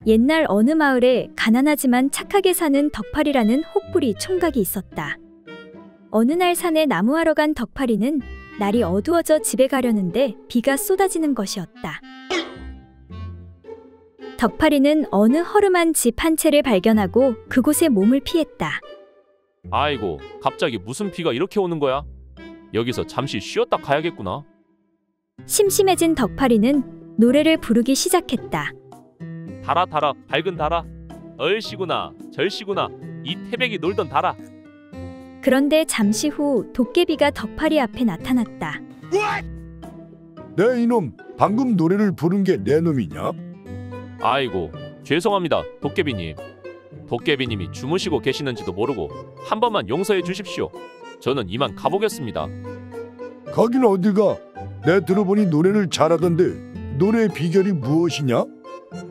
옛날 어느 마을에 가난하지만 착하게 사는 덕팔이라는 혹부리 총각이 있었다. 어느 날 산에 나무하러 간 덕팔이는 날이 어두워져 집에 가려는데 비가 쏟아지는 것이었다. 덕팔이는 어느 허름한 집 한 채를 발견하고 그곳에 몸을 피했다. 아이고, 갑자기 무슨 비가 이렇게 오는 거야? 여기서 잠시 쉬었다 가야겠구나. 심심해진 덕팔이는 노래를 부르기 시작했다. 달아 달아 밝은 달아, 얼씨구나 절씨구나 이 태백이 놀던 달아. 그런데 잠시 후 도깨비가 덕팔이 앞에 나타났다. 내 이놈, 방금 노래를 부른 게 내 놈이냐? 아이고, 죄송합니다 도깨비님. 도깨비님이 주무시고 계시는지도 모르고 한 번만 용서해 주십시오. 저는 이만 가보겠습니다. 가긴 어디가? 내 들어보니 노래를 잘하던데 노래의 비결이 무엇이냐?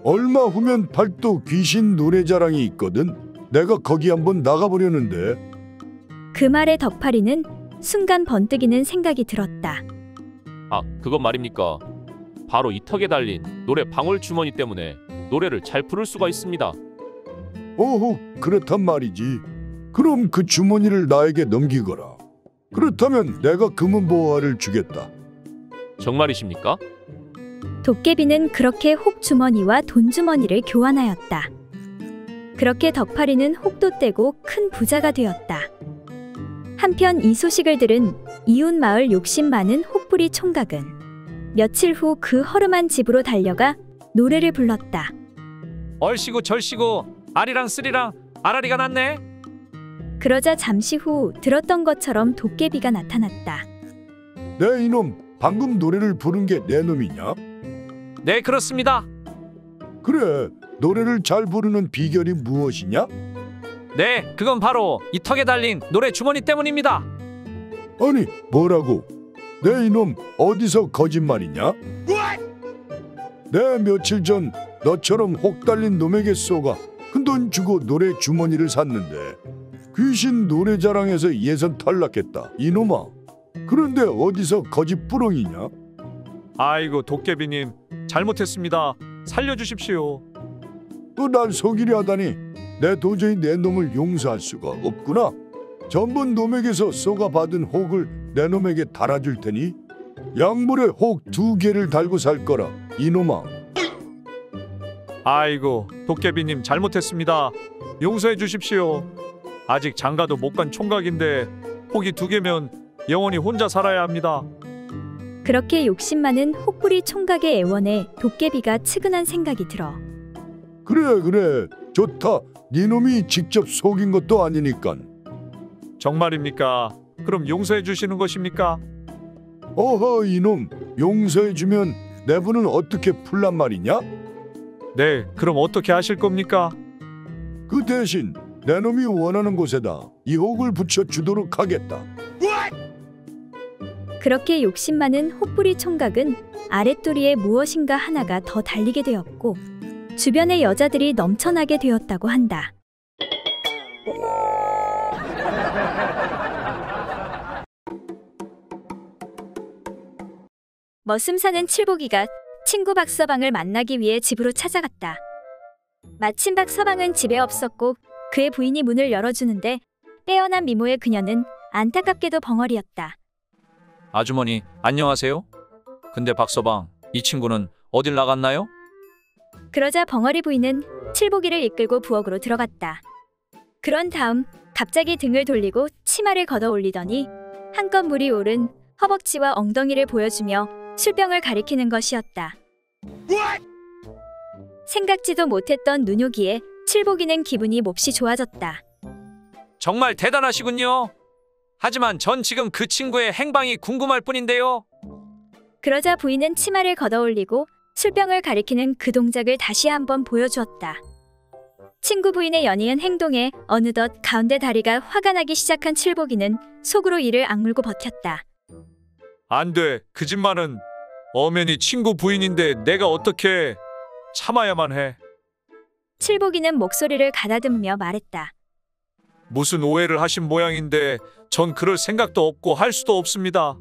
얼마 후면 팔도 귀신 노래자랑이 있거든. 내가 거기 한번 나가보려는데. 그 말에 덕팔이는 순간 번뜩이는 생각이 들었다. 아, 그건 말입니까? 바로 이 턱에 달린 노래 방울 주머니 때문에 노래를 잘 부를 수가 있습니다. 오호, 그렇단 말이지. 그럼 그 주머니를 나에게 넘기거라. 그렇다면 내가 금은보화를 주겠다. 정말이십니까? 도깨비는 그렇게 혹주머니와 돈주머니를 교환하였다. 그렇게 덕팔이는 혹도 떼고 큰 부자가 되었다. 한편 이 소식을 들은 이웃 마을 욕심 많은 혹부리 총각은 며칠 후 그 허름한 집으로 달려가 노래를 불렀다. 얼씨구 절씨구 아리랑 쓰리랑 아라리가 났네. 그러자 잠시 후 들었던 것처럼 도깨비가 나타났다. 내 이놈, 방금 노래를 부른 게 내 놈이냐? 네, 그렇습니다. 그래, 노래를 잘 부르는 비결이 무엇이냐? 네, 그건 바로 이 턱에 달린 노래 주머니 때문입니다. 아니, 뭐라고? 내 이놈, 어디서 거짓말이냐? 내 며칠 전 너처럼 혹 달린 놈에게 쏘가 큰돈 주고 노래 주머니를 샀는데 귀신 노래자랑에서 예선 탈락했다, 이놈아. 그런데 어디서 거짓부렁이냐? 아이고, 도깨비님 잘못했습니다. 살려주십시오. 또 날 속이려 하다니 내 도저히 내 놈을 용서할 수가 없구나. 전번 놈에게서 쏘가 받은 혹을 내 놈에게 달아줄 테니 약물에 혹 2개를 달고 살 거라, 이놈아. 아이고, 도깨비님 잘못했습니다. 용서해 주십시오. 아직 장가도 못 간 총각인데 혹이 2개면 영원히 혼자 살아야 합니다. 그렇게 욕심 많은 혹부리 총각의 애원에 도깨비가 측은한 생각이 들어. 그래, 좋다. 네 놈이 직접 속인 것도 아니니까. 정말입니까? 그럼 용서해 주시는 것입니까? 어허, 이놈, 용서해주면 내부는 어떻게 풀란 말이냐? 네, 그럼 어떻게 하실 겁니까? 그 대신 내 놈이 원하는 곳에다 이 혹을 붙여주도록 하겠다. 그렇게 욕심 많은 혹부리 총각은 아랫도리에 무엇인가 하나가 더 달리게 되었고 주변의 여자들이 넘쳐나게 되었다고 한다. 머슴 사는 칠보기가 친구 박서방을 만나기 위해 집으로 찾아갔다. 마침 박서방은 집에 없었고 그의 부인이 문을 열어주는데 빼어난 미모의 그녀는 안타깝게도 벙어리였다. 아주머니, 안녕하세요. 근데 박서방, 이 친구는 어딜 나갔나요? 그러자 벙어리 부인은 칠보기를 이끌고 부엌으로 들어갔다. 그런 다음 갑자기 등을 돌리고 치마를 걷어 올리더니 한껏 물이 오른 허벅지와 엉덩이를 보여주며 술병을 가리키는 것이었다. 생각지도 못했던 눈요기에 칠보기는 기분이 몹시 좋아졌다. 정말 대단하시군요. 하지만 전 지금 그 친구의 행방이 궁금할 뿐인데요. 그러자 부인은 치마를 걷어 올리고 술병을 가리키는 그 동작을 다시 한번 보여주었다. 친구 부인의 연이은 행동에 어느덧 가운데 다리가 화가 나기 시작한 칠보기는 속으로 이를 악물고 버텼다. 안 돼, 그 집만은 엄연히 친구 부인인데 내가 어떻게 참아야만 해. 칠보기는 목소리를 가다듬으며 말했다. 무슨 오해를 하신 모양인데 전 그럴 생각도 없고 할 수도 없습니다.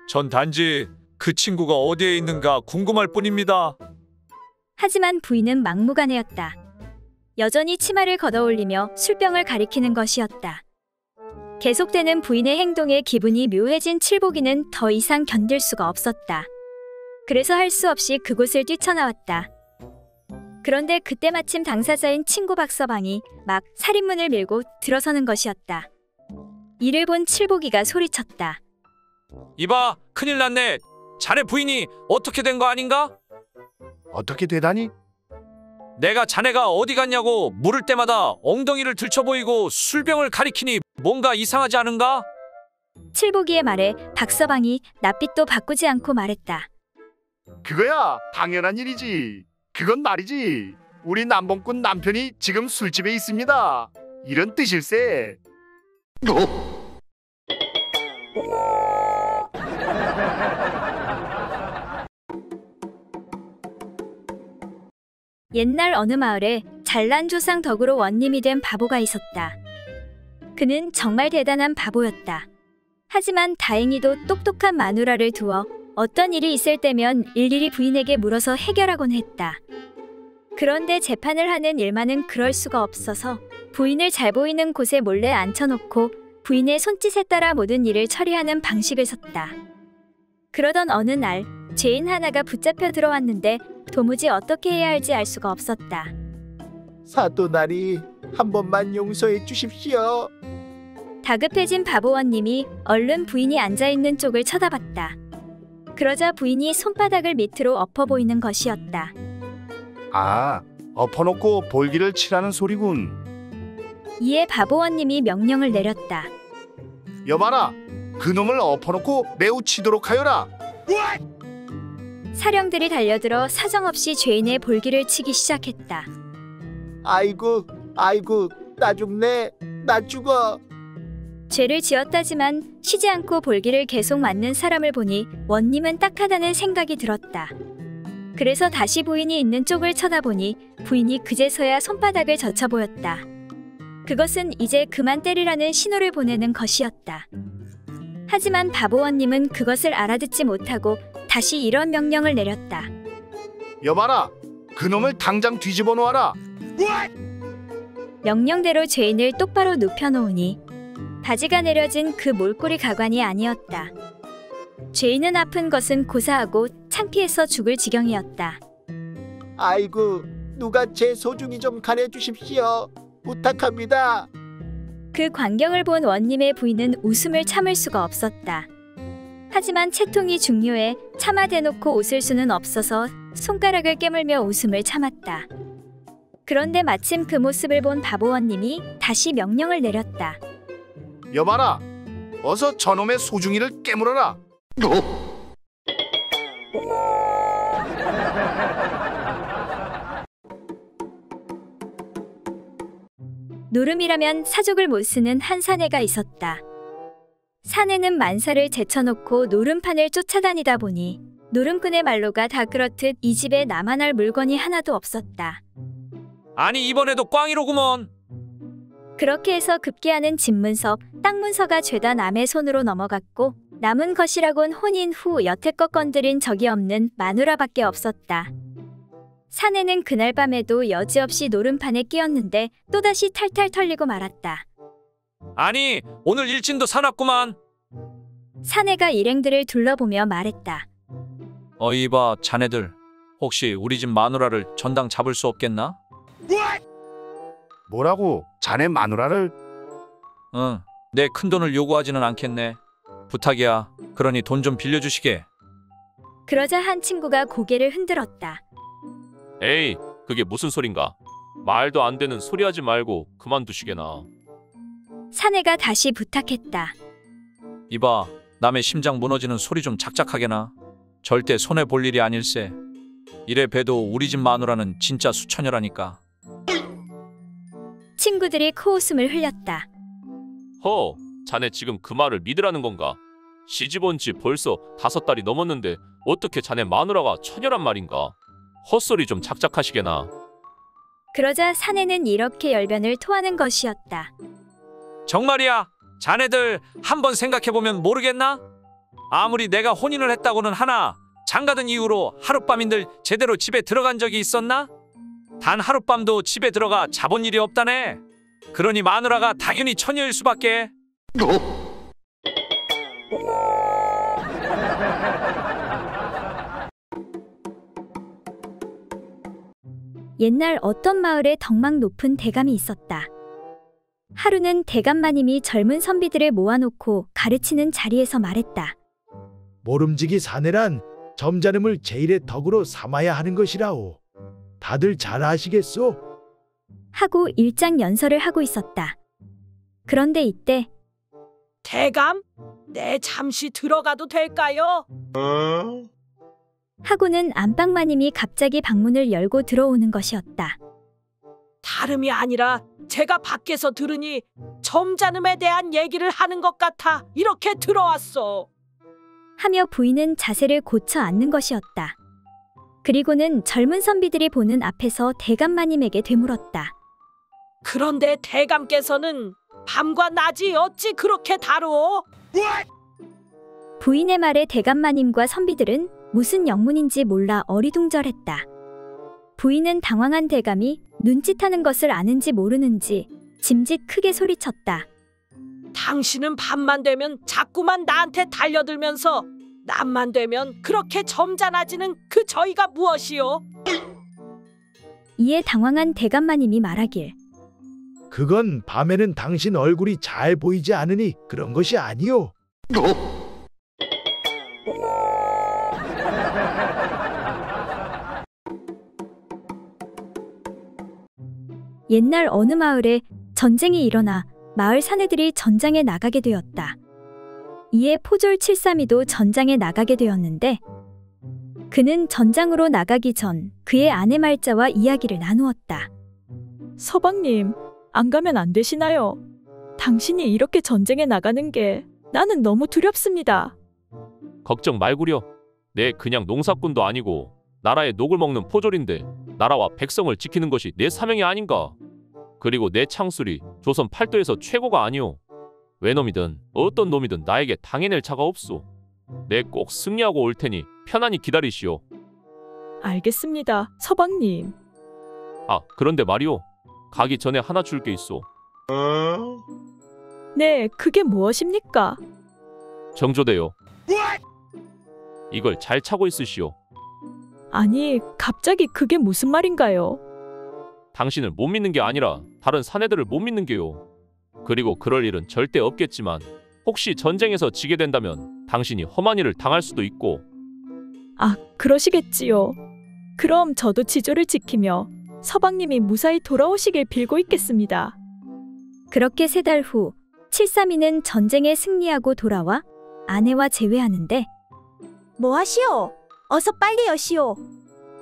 전 단지 그 친구가 어디에 있는가 궁금할 뿐입니다. 하지만 부인은 막무가내였다. 여전히 치마를 걷어올리며 술병을 가리키는 것이었다. 계속되는 부인의 행동에 기분이 묘해진 칠복이는 더 이상 견딜 수가 없었다. 그래서 할 수 없이 그곳을 뛰쳐나왔다. 그런데 그때 마침 당사자인 친구 박서방이 막 살인문을 밀고 들어서는 것이었다. 이를 본 칠복이가 소리쳤다. 이봐, 큰일 났네. 자네 부인이 어떻게 된 거 아닌가? 어떻게 되다니? 내가 자네가 어디 갔냐고 물을 때마다 엉덩이를 들쳐 보이고 술병을 가리키니 뭔가 이상하지 않은가? 칠복이의 말에 박서방이 낯빛도 바꾸지 않고 말했다. 그거야 당연한 일이지. 그건 말이지. 우리 남봉꾼 남편이 지금 술집에 있습니다. 이런 뜻일세. 옛날 어느 마을에 잘난 조상 덕으로 원님이 된 바보가 있었다. 그는 정말 대단한 바보였다. 하지만 다행히도 똑똑한 마누라를 두어 어떤 일이 있을 때면 일일이 부인에게 물어서 해결하곤 했다. 그런데 재판을 하는 일만은 그럴 수가 없어서 부인을 잘 보이는 곳에 몰래 앉혀놓고 부인의 손짓에 따라 모든 일을 처리하는 방식을 썼다. 그러던 어느 날 죄인 하나가 붙잡혀 들어왔는데 도무지 어떻게 해야 할지 알 수가 없었다. 사또나리 한 번만 용서해 주십시오. 다급해진 바보원님이 얼른 부인이 앉아있는 쪽을 쳐다봤다. 그러자 부인이 손바닥을 밑으로 엎어 보이는 것이었다. 아, 엎어놓고 볼기를 치라는 소리군. 이에 바보원님이 명령을 내렸다. 여봐라, 그놈을 엎어놓고 매우 치도록 하여라. 사령들이 달려들어 사정없이 죄인의 볼기를 치기 시작했다. 아이고, 나 죽네, 나 죽어. 죄를 지었다지만 쉬지 않고 볼기를 계속 맞는 사람을 보니 원님은 딱하다는 생각이 들었다. 그래서 다시 부인이 있는 쪽을 쳐다보니 부인이 그제서야 손바닥을 젖혀 보였다. 그것은 이제 그만 때리라는 신호를 보내는 것이었다. 하지만 바보원님은 그것을 알아듣지 못하고 다시 이런 명령을 내렸다. 여봐라, 그놈을 당장 뒤집어 놓아라. 명령대로 죄인을 똑바로 눕혀놓으니 바지가 내려진 그 몰골이 가관이 아니었다. 죄인은 아픈 것은 고사하고 창피해서 죽을 지경이었다. 아이고, 누가 제 소중히 좀 가려주십시오. 부탁합니다. 그 광경을 본 원님의 부인은 웃음을 참을 수가 없었다. 하지만 채통이 중요해 차마 대놓고 웃을 수는 없어서 손가락을 깨물며 웃음을 참았다. 그런데 마침 그 모습을 본 바보원님이 다시 명령을 내렸다. 여봐라, 어서 저놈의 소중이를 깨물어라. 노름이라면 사족을 못 쓰는 한 사내가 있었다. 사내는 만사를 제쳐놓고 노름판을 쫓아다니다 보니 노름꾼의 말로가 다 그렇듯 이 집에 나만 할 물건이 하나도 없었다. 아니 이번에도 꽝이로구먼. 그렇게 해서 급기야는 집문서, 땅문서가 죄다 남의 손으로 넘어갔고 남은 것이라곤 혼인 후 여태껏 건드린 적이 없는 마누라밖에 없었다. 사내는 그날 밤에도 여지없이 노름판에 끼었는데 또다시 탈탈 털리고 말았다. 아니 오늘 일진도 사납구만. 사내가 일행들을 둘러보며 말했다. 이봐 자네들 혹시 우리 집 마누라를 전당 잡을 수 없겠나? 뭐라고? 자네 마누라를? 응, 내 큰돈을 요구하지는 않겠네. 부탁이야. 그러니 돈 좀 빌려주시게. 그러자 한 친구가 고개를 흔들었다. 에이, 그게 무슨 소린가? 말도 안 되는 소리 하지 말고 그만두시게나. 사내가 다시 부탁했다. 이봐, 남의 심장 무너지는 소리 좀 작작하게나. 절대 손해 볼 일이 아닐세. 이래 봬도 우리 집 마누라는 진짜 수처녀라니까. 친구들이 코웃음을 흘렸다. 허, 자네 지금 그 말을 믿으라는 건가? 시집 온 지 벌써 5달이 넘었는데 어떻게 자네 마누라가 처녀란 말인가? 헛소리 좀 작작하시게나. 그러자 사내는 이렇게 열변을 토하는 것이었다. 정말이야. 자네들 한번 생각해보면 모르겠나? 아무리 내가 혼인을 했다고는 하나 장가든 이후로 하룻밤인들 제대로 집에 들어간 적이 있었나? 단 하룻밤도 집에 들어가 자본 일이 없다네. 그러니 마누라가 당연히 처녀일 수밖에. 옛날 어떤 마을에 덕망 높은 대감이 있었다. 하루는 대감마님이 젊은 선비들을 모아놓고 가르치는 자리에서 말했다. 모름지기 사내란 점잖음을 제일의 덕으로 삼아야 하는 것이라오. 다들 잘 아시겠소? 하고 일장연설을 하고 있었다. 그런데 이때 대감, 내 잠시 들어가도 될까요? 하고는 안방마님이 갑자기 방문을 열고 들어오는 것이었다. 다름이 아니라 제가 밖에서 들으니 점잖음에 대한 얘기를 하는 것 같아 이렇게 들어왔어. 하며 부인은 자세를 고쳐 앉는 것이었다. 그리고는 젊은 선비들이 보는 앞에서 대감마님에게 되물었다. 그런데 대감께서는 밤과 낮이 어찌 그렇게 다루어? 부인의 말에 대감마님과 선비들은 무슨 영문인지 몰라 어리둥절했다. 부인은 당황한 대감이 눈짓하는 것을 아는지 모르는지 짐짓 크게 소리쳤다. 당신은 밤만 되면 자꾸만 나한테 달려들면서 낮만 되면 그렇게 점잖아지는 그 저희가 무엇이요? 이에 당황한 대감마님이 말하길. 그건 밤에는 당신 얼굴이 잘 보이지 않으니 그런 것이 아니오. 옛날 어느 마을에 전쟁이 일어나 마을 사내들이 전장에 나가게 되었다. 이에 포졸 칠삼이도 전장에 나가게 되었는데 그는 전장으로 나가기 전 그의 아내 말자와 이야기를 나누었다. 서방님, 안 가면 안 되시나요? 당신이 이렇게 전쟁에 나가는 게 나는 너무 두렵습니다. 걱정 말구려. 내 그냥 농사꾼도 아니고 나라의 녹을 먹는 포졸인데 나라와 백성을 지키는 것이 내 사명이 아닌가. 그리고 내 창술이 조선 팔도에서 최고가 아니오. 외놈이든 어떤 놈이든 나에게 당해낼 자가 없소. 내 꼭 승리하고 올 테니 편안히 기다리시오. 알겠습니다, 서방님. 아, 그런데 말이오. 가기 전에 하나 줄 게 있소. 네, 그게 무엇입니까? 정조대요. 이걸 잘 차고 있으시오. 아니, 갑자기 그게 무슨 말인가요? 당신을 못 믿는 게 아니라 다른 사내들을 못 믿는 게요. 그리고 그럴 일은 절대 없겠지만 혹시 전쟁에서 지게 된다면 당신이 험한 일을 당할 수도 있고. 아, 그러시겠지요. 그럼 저도 지조를 지키며 서방님이 무사히 돌아오시길 빌고 있겠습니다. 그렇게 3달 후 칠삼이는 전쟁에 승리하고 돌아와 아내와 재회하는데 뭐 하시오? 어서 빨리 여시오.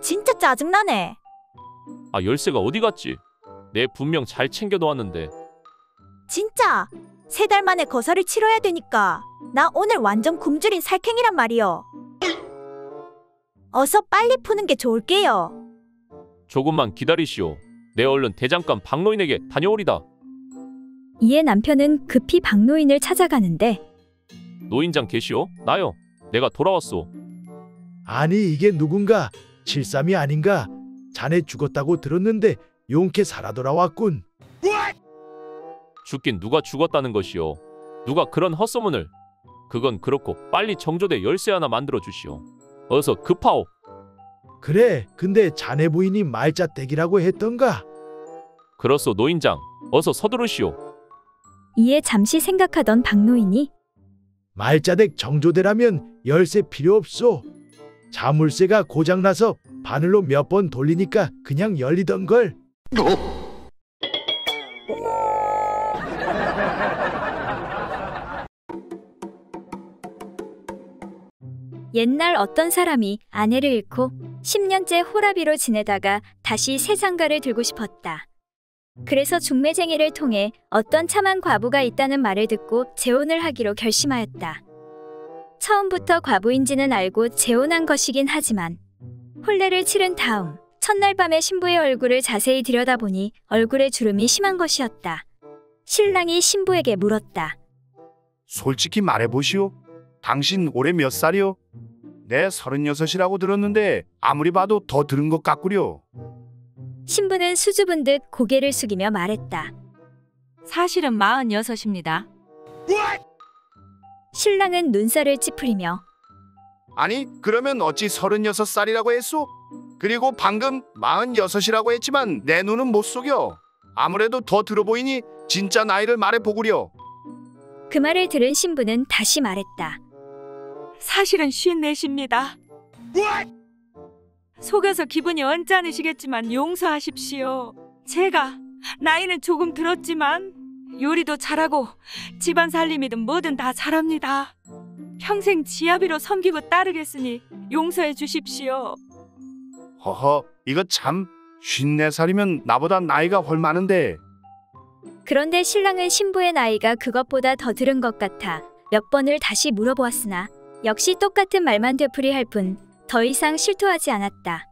진짜 짜증나네. 아, 열쇠가 어디 갔지? 내 분명 잘 챙겨 놓았는데. 진짜 3달 만에 거사를 치러야 되니까 나 오늘 완전 굶주린 살쾡이란 말이여. 어서 빨리 푸는 게 좋을게요. 조금만 기다리시오. 내 얼른 대장간 박노인에게 다녀오리다. 이에 남편은 급히 박노인을 찾아가는데 노인장 계시오? 나요. 내가 돌아왔소. 아니 이게 누군가? 칠삼이 아닌가? 자네 죽었다고 들었는데 용케 살아 돌아왔군. 죽긴 누가 죽었다는 것이오. 누가 그런 헛소문을. 그건 그렇고 빨리 정조대 열쇠 하나 만들어 주시오. 어서 급하오. 그래, 근데 자네 부인이 말자댁이라고 했던가? 그렇소 노인장. 어서 서두르시오. 이에 잠시 생각하던 박노인이 말자댁 정조대라면 열쇠 필요 없소. 자물쇠가 고장나서 바늘로 몇 번 돌리니까 그냥 열리던걸. 옛날 어떤 사람이 아내를 잃고 10년째 호라비로 지내다가 다시 새 장가를 들고 싶었다. 그래서 중매쟁이를 통해 어떤 참한 과부가 있다는 말을 듣고 재혼을 하기로 결심하였다. 처음부터 과부인지는 알고 재혼한 것이긴 하지만 혼례를 치른 다음 첫날 밤에 신부의 얼굴을 자세히 들여다보니 얼굴에 주름이 심한 것이었다. 신랑이 신부에게 물었다. 솔직히 말해보시오. 당신 올해 몇 살이요? 내 36이라고 들었는데 아무리 봐도 더 들은 것 같구려. 신부는 수줍은 듯 고개를 숙이며 말했다. 사실은 46입니다. 신랑은 눈살을 찌푸리며 아니 그러면 어찌 36살이라고 했소? 그리고 방금 46이라고 했지만 내 눈은 못 속여. 아무래도 더 들어 보이니 진짜 나이를 말해보구려. 그 말을 들은 신부는 다시 말했다. 사실은 54입니다. 속여서 기분이 언짢으시겠지만 용서하십시오. 제가 나이는 조금 들었지만 요리도 잘하고 집안 살림이든 뭐든 다 잘합니다. 평생 지아비로 섬기고 따르겠으니 용서해 주십시오. 허허, 이거 참 54살이면 나보다 나이가 훨 많은데. 그런데 신랑은 신부의 나이가 그것보다 더 들은 것 같아 몇 번을 다시 물어보았으나 역시 똑같은 말만 되풀이할 뿐 더 이상 실토하지 않았다.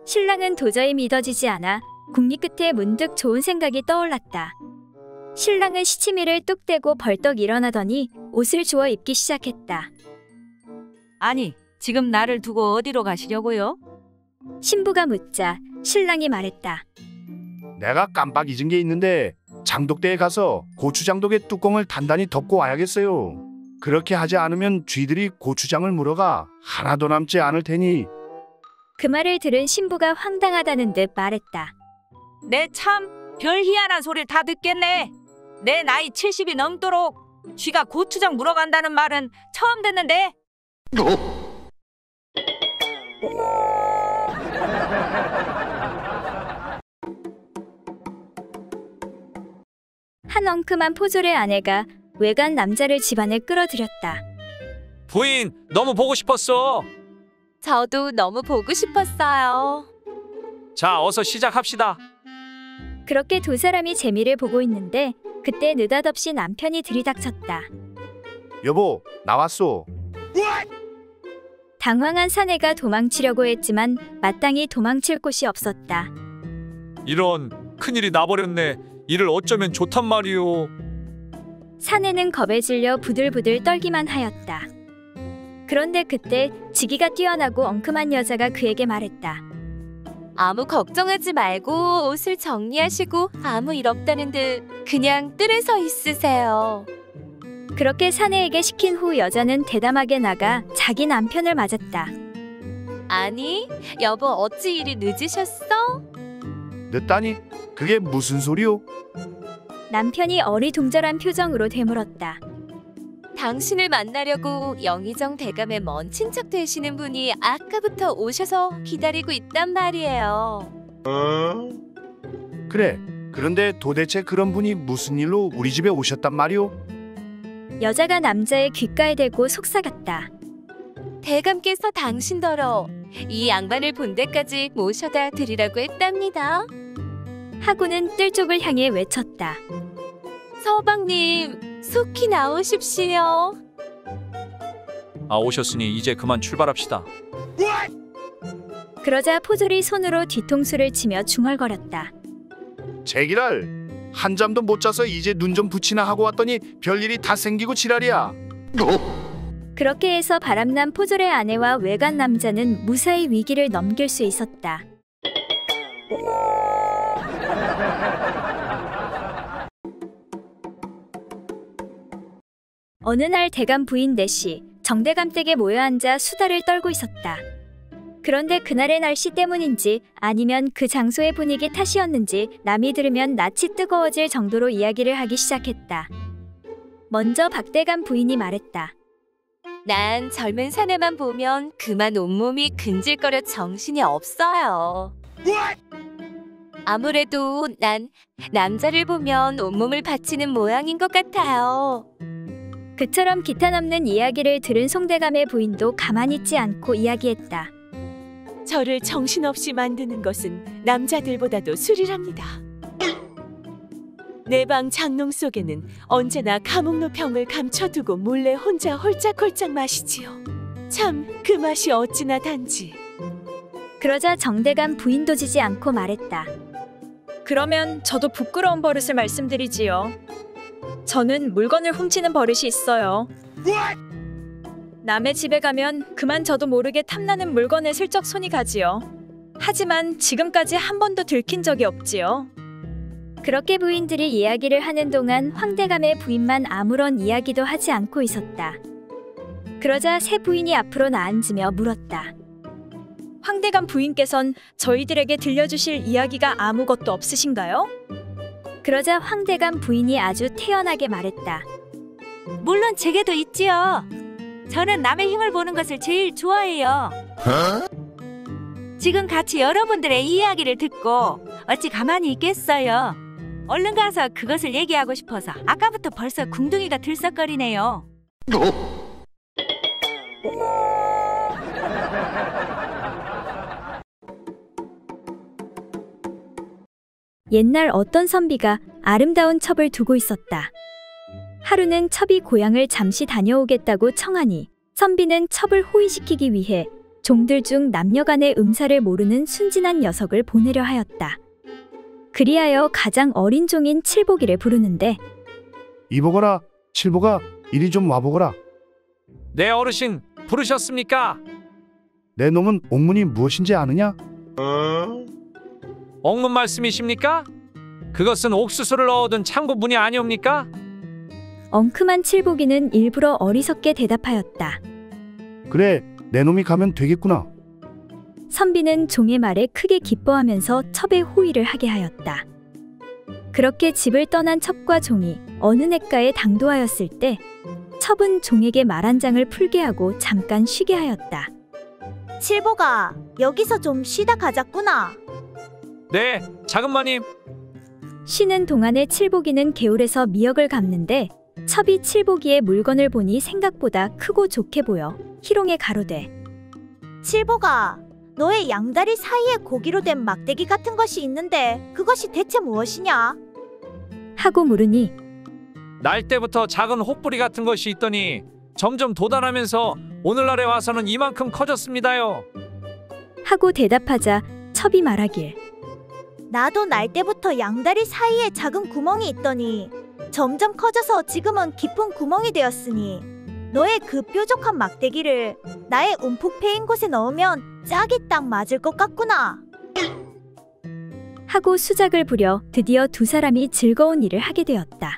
신랑은 도저히 믿어지지 않아 궁리 끝에 문득 좋은 생각이 떠올랐다. 신랑은 시치미를 뚝 떼고 벌떡 일어나더니 옷을 주워 입기 시작했다. 아니, 지금 나를 두고 어디로 가시려고요? 신부가 묻자 신랑이 말했다. 내가 깜빡 잊은 게 있는데 장독대에 가서 고추장독의 뚜껑을 단단히 덮고 와야겠어요. 그렇게 하지 않으면 쥐들이 고추장을 물어가 하나도 남지 않을 테니. 그 말을 들은 신부가 황당하다는 듯 말했다. 내 참 별 희한한 소리를 다 듣겠네. 내 나이 70이 넘도록 쥐가 고추장 물어간다는 말은 처음 듣는데. 한 엉큼한 포졸의 아내가 외간 남자를 집안에 끌어들였다. 부인, 너무 보고 싶었어. 저도 너무 보고 싶었어요. 자, 어서 시작합시다. 그렇게 두 사람이 재미를 보고 있는데 그때 느닷없이 남편이 들이닥쳤다. 여보, 나왔소. 당황한 사내가 도망치려고 했지만 마땅히 도망칠 곳이 없었다. 이런, 큰일이 나버렸네. 이를 어쩌면 좋단 말이오. 사내는 겁에 질려 부들부들 떨기만 하였다. 그런데 그때 지기가 뛰어나고 엉큼한 여자가 그에게 말했다. 아무 걱정하지 말고 옷을 정리하시고 아무 일 없다는 듯 그냥 뜰에 서 있으세요. 그렇게 사내에게 시킨 후 여자는 대담하게 나가 자기 남편을 맞았다. 아니, 여보 어찌 이리 늦으셨어? 늦다니? 그게 무슨 소리요? 남편이 어리둥절한 표정으로 되물었다. 당신을 만나려고 영의정 대감의 먼 친척 되시는 분이 아까부터 오셔서 기다리고 있단 말이에요. 그래, 그런데 도대체 그런 분이 무슨 일로 우리 집에 오셨단 말이오? 여자가 남자의 귓가에 대고 속삭였다. 대감께서 당신더러 이 양반을 본데까지 모셔다 드리라고 했답니다. 하고는 뜰 쪽을 향해 외쳤다. 서방님, 속히 나오십시오. 아, 오셨으니 이제 그만 출발합시다. 그러자 포졸이 손으로 뒤통수를 치며 중얼거렸다. 제기랄, 한 잠도 못 자서 이제 눈 좀 붙이나 하고 왔더니 별일이 다 생기고 지랄이야. 그렇게 해서 바람난 포졸의 아내와 외간 남자는 무사히 위기를 넘길 수 있었다. 어느 날 대감 부인 넷이 정대감 댁에 모여 앉아 수다를 떨고 있었다. 그런데 그날의 날씨 때문인지 아니면 그 장소의 분위기 탓이었는지 남이 들으면 낯이 뜨거워질 정도로 이야기를 하기 시작했다. 먼저 박대감 부인이 말했다. 난 젊은 사내만 보면 그만 온몸이 근질거려 정신이 없어요. 아무래도 난 남자를 보면 온몸을 바치는 모양인 것 같아요. 그처럼 기탄 없는 이야기를 들은 송대감의 부인도 가만히 있지 않고 이야기했다. 저를 정신없이 만드는 것은 남자들보다도 술이랍니다. 내 방 장롱 속에는 언제나 감옥노 병을 감춰두고 몰래 혼자 홀짝홀짝 마시지요. 참 그 맛이 어찌나 단지. 그러자 정대감 부인도 지지 않고 말했다. 그러면 저도 부끄러운 버릇을 말씀드리지요. 저는 물건을 훔치는 버릇이 있어요. 남의 집에 가면 그만 저도 모르게 탐나는 물건에 슬쩍 손이 가지요. 하지만 지금까지 한 번도 들킨 적이 없지요. 그렇게 부인들이 이야기를 하는 동안 황대감의 부인만 아무런 이야기도 하지 않고 있었다. 그러자 새 부인이 앞으로 나앉으며 물었다. 황대감 부인께선 저희들에게 들려주실 이야기가 아무것도 없으신가요? 그러자 황대감 부인이 아주 태연하게 말했다. 물론 제게도 있지요. 저는 남의 힘을 보는 것을 제일 좋아해요. 지금 같이 여러분들의 이야기를 듣고 어찌 가만히 있겠어요. 얼른 가서 그것을 얘기하고 싶어서 아까부터 벌써 궁둥이가 들썩거리네요. 옛날 어떤 선비가 아름다운 첩을 두고 있었다. 하루는 첩이 고향을 잠시 다녀오겠다고 청하니 선비는 첩을 호위시키기 위해 종들 중 남녀간의 음사를 모르는 순진한 녀석을 보내려 하였다. 그리하여 가장 어린 종인 칠복이를 부르는데 이보거라, 칠복아, 이리 좀 와보거라. 네 어르신 부르셨습니까? 내 놈은 옥문이 무엇인지 아느냐? 옥문 말씀이십니까? 그것은 옥수수를 넣어둔 창고 문이 아니옵니까? 엉큼한 칠복이는 일부러 어리석게 대답하였다. 그래, 내 놈이 가면 되겠구나. 선비는 종의 말에 크게 기뻐하면서 첩의 호위를 하게 하였다. 그렇게 집을 떠난 첩과 종이 어느 냇가에 당도하였을 때 첩은 종에게 말 한 장을 풀게 하고 잠깐 쉬게 하였다. 칠복아, 여기서 좀 쉬다 가자꾸나. 네, 작은마님. 쉬는 동안에 칠복이는 개울에서 미역을 감는데 첩이 칠복이의 물건을 보니 생각보다 크고 좋게 보여 희롱에 가로되 칠복아, 너의 양다리 사이에 고기로 된 막대기 같은 것이 있는데 그것이 대체 무엇이냐? 하고 물으니 날 때부터 작은 혹부리 같은 것이 있더니 점점 도달하면서 오늘날에 와서는 이만큼 커졌습니다요. 하고 대답하자 첩이 말하길 나도 날 때부터 양다리 사이에 작은 구멍이 있더니 점점 커져서 지금은 깊은 구멍이 되었으니 너의 그 뾰족한 막대기를 나의 움푹 패인 곳에 넣으면 짝이 딱 맞을 것 같구나. 하고 수작을 부려 드디어 두 사람이 즐거운 일을 하게 되었다.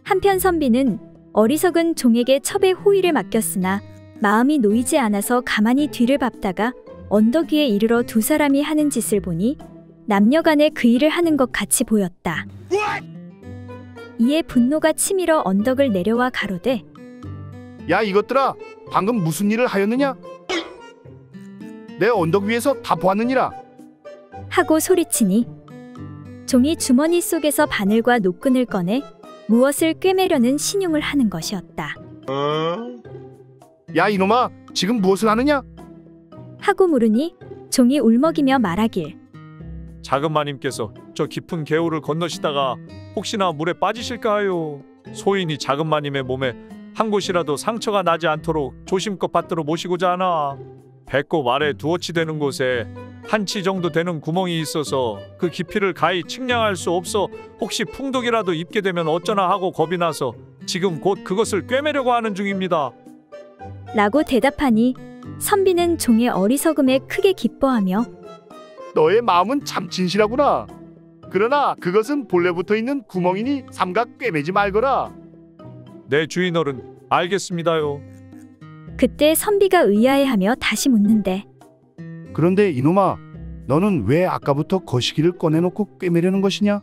한편 선비는 어리석은 종에게 첩의 호위를 맡겼으나 마음이 놓이지 않아서 가만히 뒤를 밟다가 언덕 위에 이르러 두 사람이 하는 짓을 보니 남녀간에 그 일을 하는 것 같이 보였다. 이에 분노가 치밀어 언덕을 내려와 가로되 야, 이것들아, 방금 무슨 일을 하였느냐? 내 언덕 위에서 다 보았느니라. 하고 소리치니 종이 주머니 속에서 바늘과 노끈을 꺼내 무엇을 꿰매려는 신용을 하는 것이었다. 야, 이놈아, 지금 무엇을 하느냐? 하고 물으니 종이 울먹이며 말하길 작은마님께서 저 깊은 개울을 건너시다가 혹시나 물에 빠지실까 하여 소인이 작은마님의 몸에 한 곳이라도 상처가 나지 않도록 조심껏 받들어 모시고자 하나. 배꼽 아래 두어치 되는 곳에 한 치 정도 되는 구멍이 있어서 그 깊이를 가히 측량할 수 없어 혹시 풍독이라도 입게 되면 어쩌나 하고 겁이 나서 지금 곧 그것을 꿰매려고 하는 중입니다. 라고 대답하니 선비는 종의 어리석음에 크게 기뻐하며 너의 마음은 참 진실하구나. 그러나 그것은 본래 붙어 있는 구멍이니 삼각 꿰매지 말거라. 네, 주인어른, 알겠습니다요. 그때 선비가 의아해하며 다시 묻는데 그런데 이놈아, 너는 왜 아까부터 거시기를 꺼내놓고 꿰매려는 것이냐?